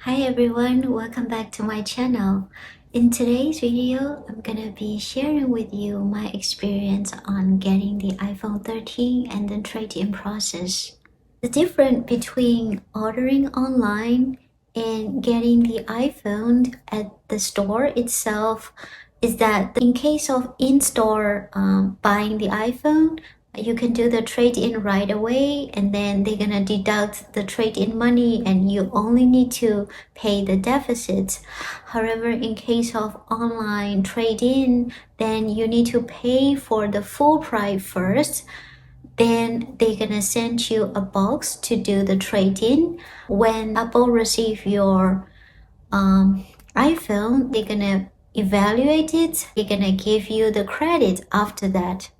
Hi everyone, welcome back to my channel. In today's video, I'm gonna be sharing with you my experience on getting the iPhone 13 and the trade-in process. The difference between ordering online and getting the iPhone at the store itself is that in case of in-store buying the iPhone, you can do the trade-in right away, and then they're gonna deduct the trade-in money and you only need to pay the deficit. However, in case of online trade-in, then you need to pay for the full price first. Then they're gonna send you a box to do the trade-in. When Apple receive your iPhone, they're gonna evaluate it. They're gonna give you the credit after that.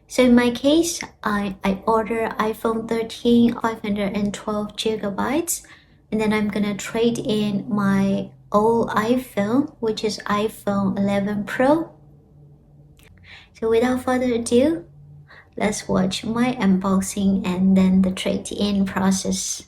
So in my case, I order iPhone 13 512 gigabytes, and then I'm gonna trade in my old iPhone, which is iPhone 11 Pro. So without further ado, let's watch my unboxing and then the trade-in process.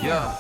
Yeah.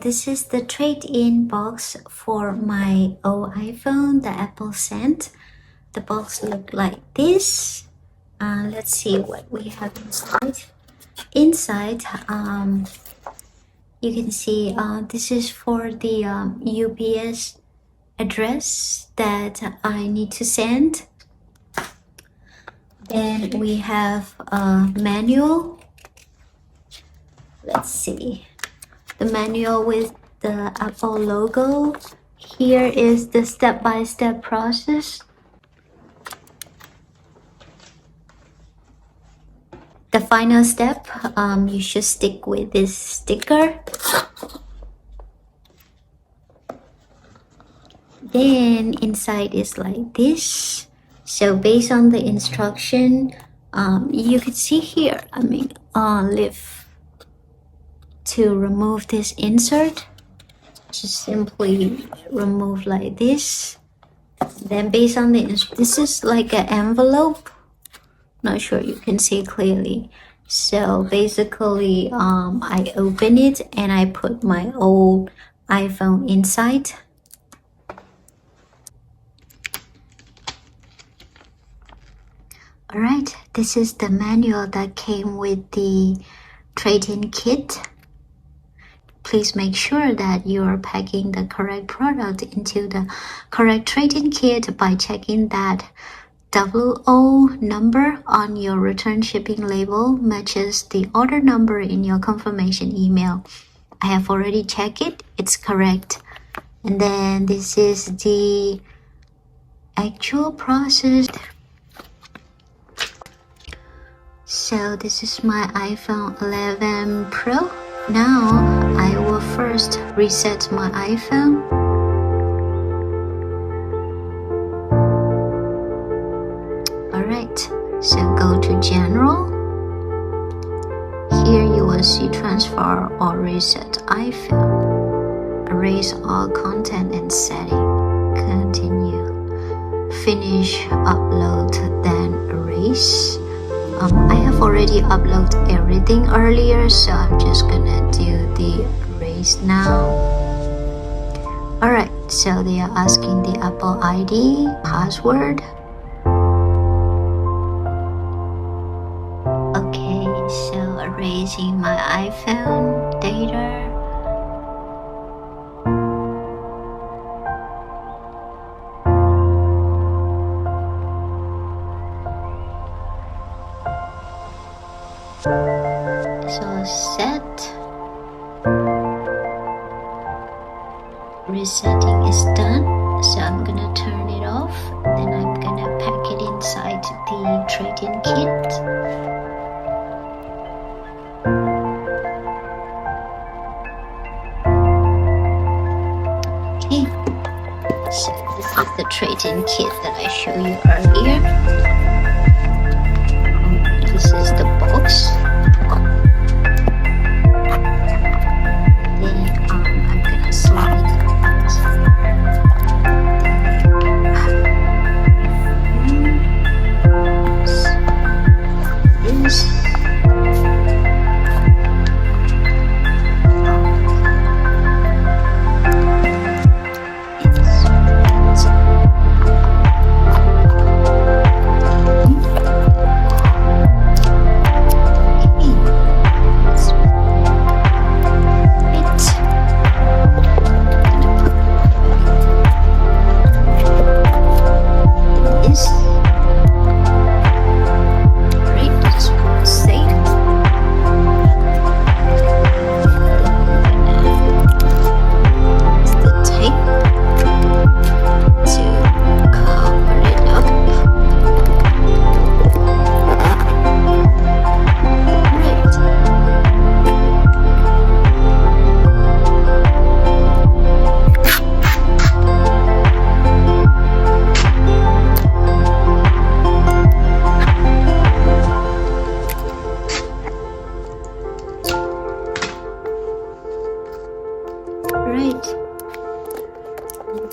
this is the trade-in box for my old iPhone, the Apple sent. The box looked like this. Let's see what we have inside. Inside, you can see this is for the UPS address that I need to send. Then we have a manual. Let's see. The manual with the Apple logo. Here is the step-by-step process. The final step, you should stick with this sticker. Then inside is like this. So based on the instruction, you can see here, lift to remove this insert. Just simply remove like this. Then based on this is like an envelope. Not sure you can see clearly. So basically, I open it and I put my old iPhone inside. Alright, this is the manual that came with the trade-in kit. Please make sure that you are packing the correct product into the correct trade-in kit by checking that WO number on your return shipping label matches the order number in your confirmation email. I have already checked it, it's correct. And then this is the actual process. So this is my iPhone 11 Pro. Now I will first reset my iPhone. Alright, so go to General. Here you will see Transfer or Reset iPhone. Erase all content and setting. Continue. Finish upload, then erase. I have already uploaded everything earlier, so I'm just gonna do the erase now. Alright, so they are asking the Apple ID, password. Okay, so erasing my iPhone data. So set. Resetting is done. So I'm gonna turn it off. Then I'm gonna pack it inside the trade-in kit. Okay. So this is the trade-in kit that I showed you earlier. This is the box. Then I'm gonna slide it this.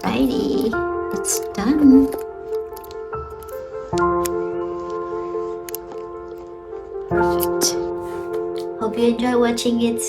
Alrighty, it's done. Perfect. Hope you enjoy watching it.